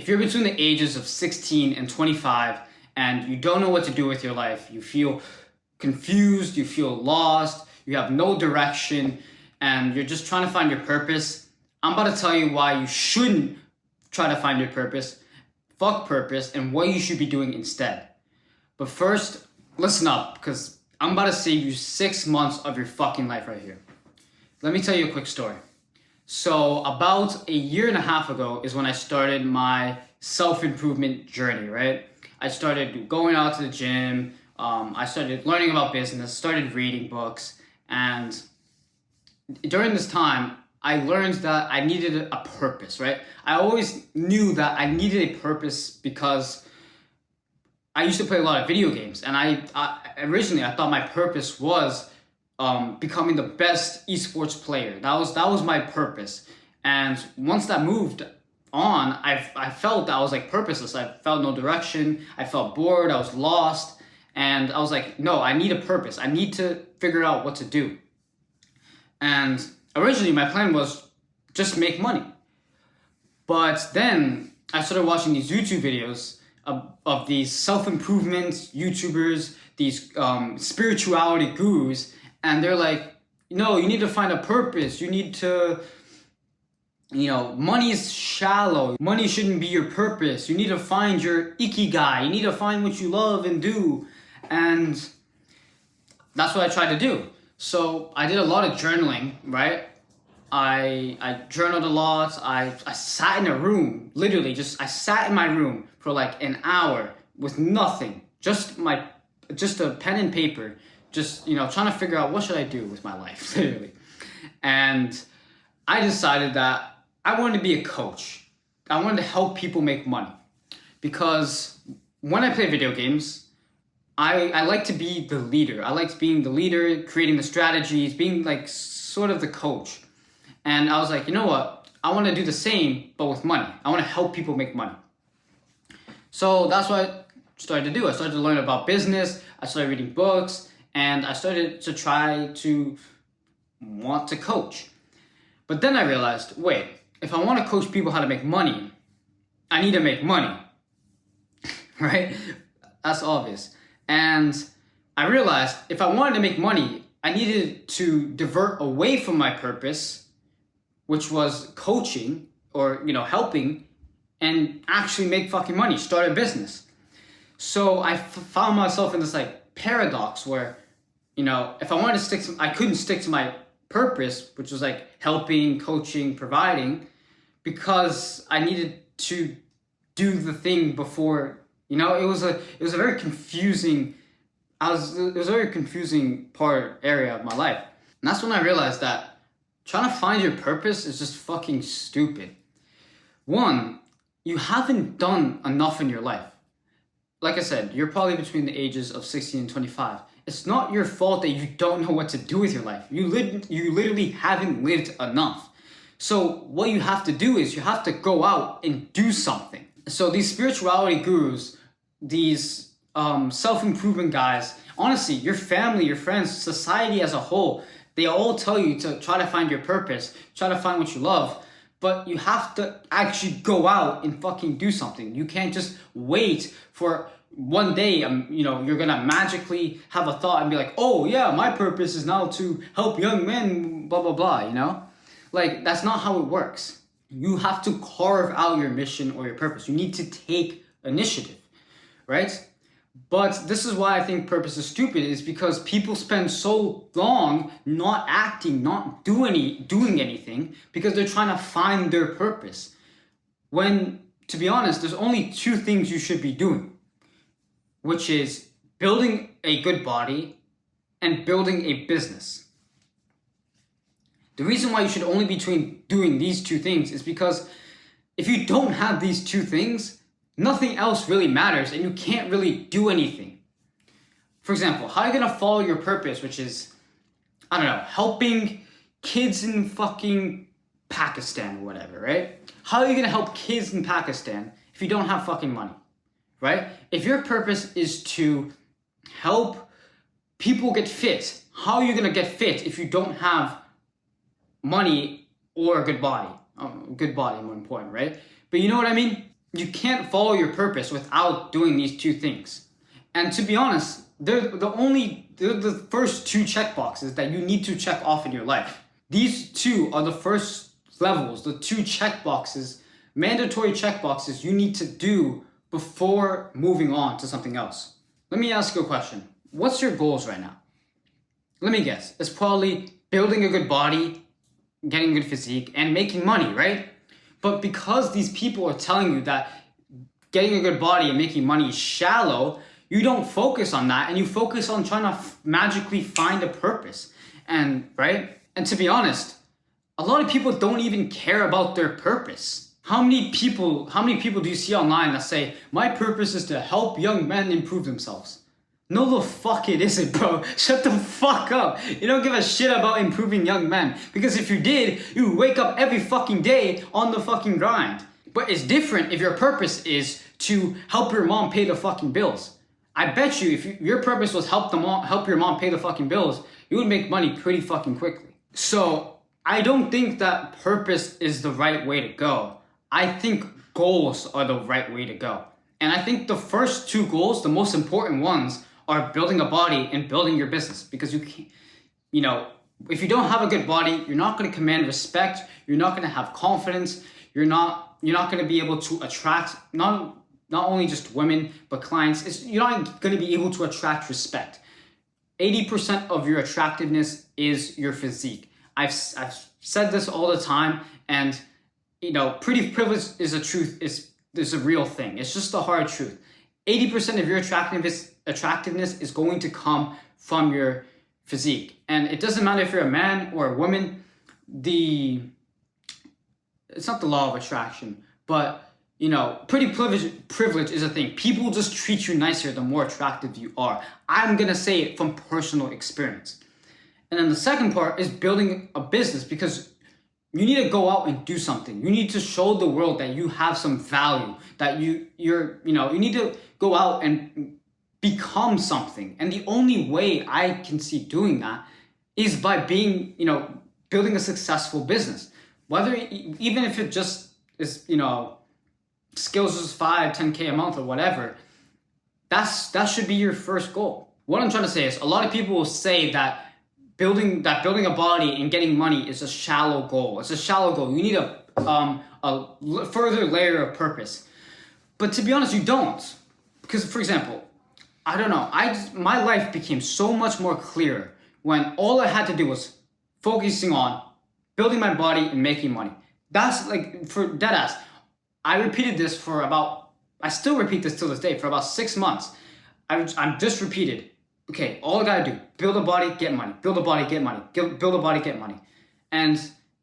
if you're between the ages of 16 and 25 and you don't know what to do with your life, you feel confused, you feel lost, you have no direction, and you're just trying to find your purpose, I'm about to tell you why you shouldn't try to find your purpose, fuck purpose, and what you should be doing instead. But first, listen up, because I'm about to save you 6 months of your fucking life right here. Let me tell you a quick story. So about a year and a half ago is when I started my self-improvement journey, right? I started going out to the gym, I started learning about business, started reading books, and during this time, I learned that I needed a purpose, right? I always knew that I needed a purpose because I used to play a lot of video games, and originally I thought my purpose was becoming the best esports player. That was my purpose. And once that moved on, I felt that I was like purposeless. I felt no direction. I felt bored. I was lost. And I was like, no, I need a purpose. I need to figure out what to do. And originally my plan was just make money. But then I started watching these YouTube videos of these self-improvement YouTubers, these spirituality gurus, and they're like, no, you need to find a purpose. You need to, money is shallow. Money shouldn't be your purpose. You need to find your ikigai. You need to find what you love and do. And that's what I tried to do. So I did a lot of journaling, right? I journaled a lot. I sat in a room, literally I sat in my room for like an hour with nothing, just a pen and paper, trying to figure out what should I do with my life, literally. And I decided that I wanted to be a coach. I wanted to help people make money, because when I play video games, I like to be the leader. I liked being the leader, creating the strategies, being like sort of the coach. And I was like, you know what? I want to do the same, but with money. I want to help people make money. So that's what I started to do. I started to learn about business. I started reading books, and I started to try to want to coach. But then I realized, wait, if I want to coach people how to make money, I need to make money, right? That's obvious. And I realized if I wanted to make money, I needed to divert away from my purpose, which was coaching or, helping, and actually make fucking money, start a business. So I found myself in this like paradox where, if I wanted to I couldn't stick to my purpose, which was like helping, coaching, providing, because I needed to do the thing before. It was a very confusing. It was a very confusing area of my life, and that's when I realized that trying to find your purpose is just fucking stupid. One, you haven't done enough in your life. Like I said, you're probably between the ages of 16 and 25. It's not your fault that you don't know what to do with your life. You literally haven't lived enough. So what you have to do is you have to go out and do something. So these spirituality gurus, these self-improvement guys, honestly, your family, your friends, society as a whole, they all tell you to try to find your purpose, try to find what you love, but you have to actually go out and fucking do something. You can't just wait for one day, you're gonna magically have a thought and be like, oh yeah, my purpose is now to help young men, blah, blah, blah, Like, that's not how it works. You have to carve out your mission or your purpose. You need to take initiative, right? But this is why I think purpose is stupid, is because people spend so long not acting, not doing anything, because they're trying to find their purpose. When, to be honest, there's only two things you should be doing, which is building a good body and building a business. The reason why you should only be doing these two things is because if you don't have these two things, nothing else really matters and you can't really do anything. For example, how are you going to follow your purpose, which is, helping kids in fucking Pakistan or whatever, right? How are you going to help kids in Pakistan if you don't have fucking money, right? If your purpose is to help people get fit, how are you going to get fit if you don't have money or a good body? Good body, more important, right? But you know what I mean? you can't follow your purpose without doing these two things. And to be honest, they're the first two check boxes that you need to check off in your life. These two are the first levels, the two check boxes, mandatory check boxes you need to do before moving on to something else. Let me ask you a question. What's your goals right now? Let me guess. It's probably building a good body, getting a good physique, and making money, right? But because these people are telling you that getting a good body and making money is shallow, you don't focus on that, and you focus on trying to magically find a purpose. And right? And to be honest, a lot of people don't even care about their purpose. How many people do you see online that say, my purpose is to help young men improve themselves? No the fuck it isn't, bro. Shut the fuck up. You don't give a shit about improving young men. Because if you did, you would wake up every fucking day on the fucking grind. But it's different if your purpose is to help your mom pay the fucking bills. I bet you if your purpose was help your mom pay the fucking bills, you would make money pretty fucking quickly. So I don't think that purpose is the right way to go. I think goals are the right way to go. And I think the first two goals, the most important ones, are building a body and building your business. Because you can't, if you don't have a good body, you're not going to command respect. You're not going to have confidence. You're not going to be able to attract not only just women, but clients. You're not going to be able to attract respect. 80% of your attractiveness is your physique. I've said this all the time, and pretty privilege is a truth. Is a real thing. It's just the hard truth. 80% of your attractiveness is going to come from your physique, and it doesn't matter if you're a man or a woman. It's not the law of attraction, but pretty privilege is a thing. People just treat you nicer the more attractive you are. I'm gonna say it from personal experience. And then the second part is building a business, because you need to go out and do something. You need to show the world that you have some value, that you need to go out and become something. And the only way I can see doing that is by building a successful business. Even if it just is, skills is 5, 10K a month or whatever, that should be your first goal. What I'm trying to say is, a lot of people will say that building a body and getting money is a shallow goal. It's a shallow goal. You need a further layer of purpose. But to be honest, you don't. Because, for example, I don't know, my life became so much more clear when all I had to do was focusing on building my body and making money. That's like, for deadass, I repeated this I still repeat this till this day, for about 6 months. I'm just repeated. Okay, all I gotta do, build a body, get money. Build a body, get money. Build a body, get money. And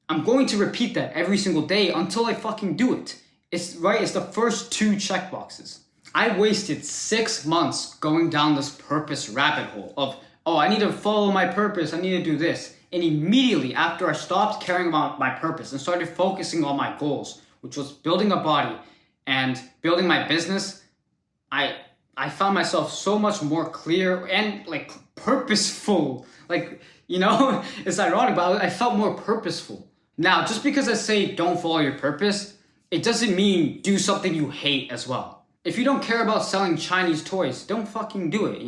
I'm going to repeat that every single day until I fucking do it. It's the first two check boxes. I wasted 6 months going down this purpose rabbit hole of, I need to follow my purpose, I need to do this. And immediately after I stopped caring about my purpose and started focusing on my goals, which was building a body and building my business, I found myself so much more clear and like purposeful. It's ironic, but I felt more purposeful. Now, just because I say don't follow your purpose, it doesn't mean do something you hate as well. If you don't care about selling Chinese toys, don't fucking do it,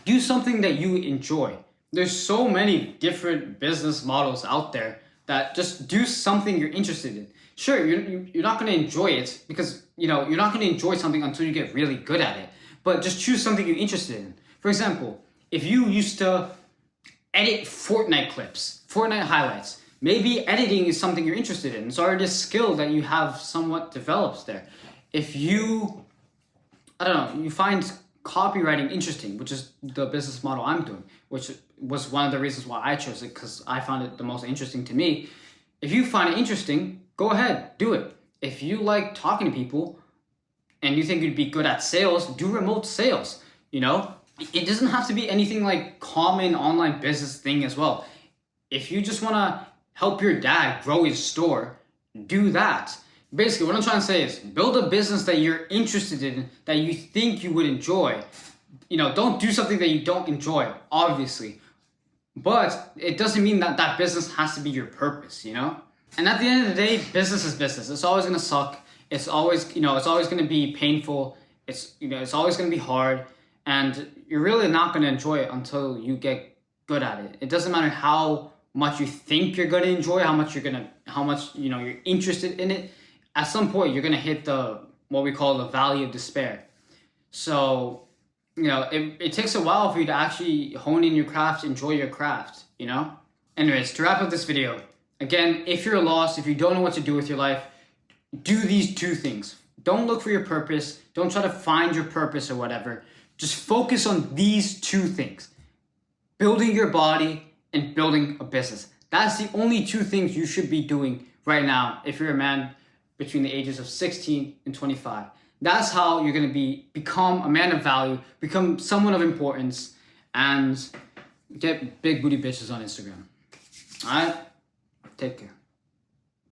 Do something that you enjoy. There's so many different business models out there that just do something you're interested in. Sure, you're not going to enjoy it because, you're not going to enjoy something until you get really good at it. But just choose something you're interested in. For example, if you used to edit Fortnite clips, Fortnite highlights, maybe editing is something you're interested in. It's already a skill that you have somewhat developed there. If you, you find copywriting interesting, which is the business model I'm doing, which was one of the reasons why I chose it, because I found it the most interesting to me. If you find it interesting, go ahead, do it. If you like talking to people and you think you'd be good at sales, do remote sales, It doesn't have to be anything like common online business thing as well. If you just want to help your dad grow his store, do that. Basically, what I'm trying to say is build a business that you're interested in, that you think you would enjoy. Don't do something that you don't enjoy, obviously. But it doesn't mean that that business has to be your purpose, And at the end of the day, business is business. It's always going to suck. It's always, it's always going to be painful. It's always going to be hard, and you're really not going to enjoy it until you get good at it. It doesn't matter how much you think you're going to enjoy, how much you're interested in it. At some point, you're going to hit what we call the valley of despair. So, it takes a while for you to actually hone in your craft, enjoy your craft, Anyways, to wrap up this video, again, if you're lost, if you don't know what to do with your life, do these two things. Don't look for your purpose. Don't try to find your purpose or whatever. Just focus on these two things. Building your body and building a business. That's the only two things you should be doing right now if you're a man between the ages of 16 and 25. That's how you're going to become a man of value, become someone of importance, and get big booty bitches on Instagram. All right? Take care.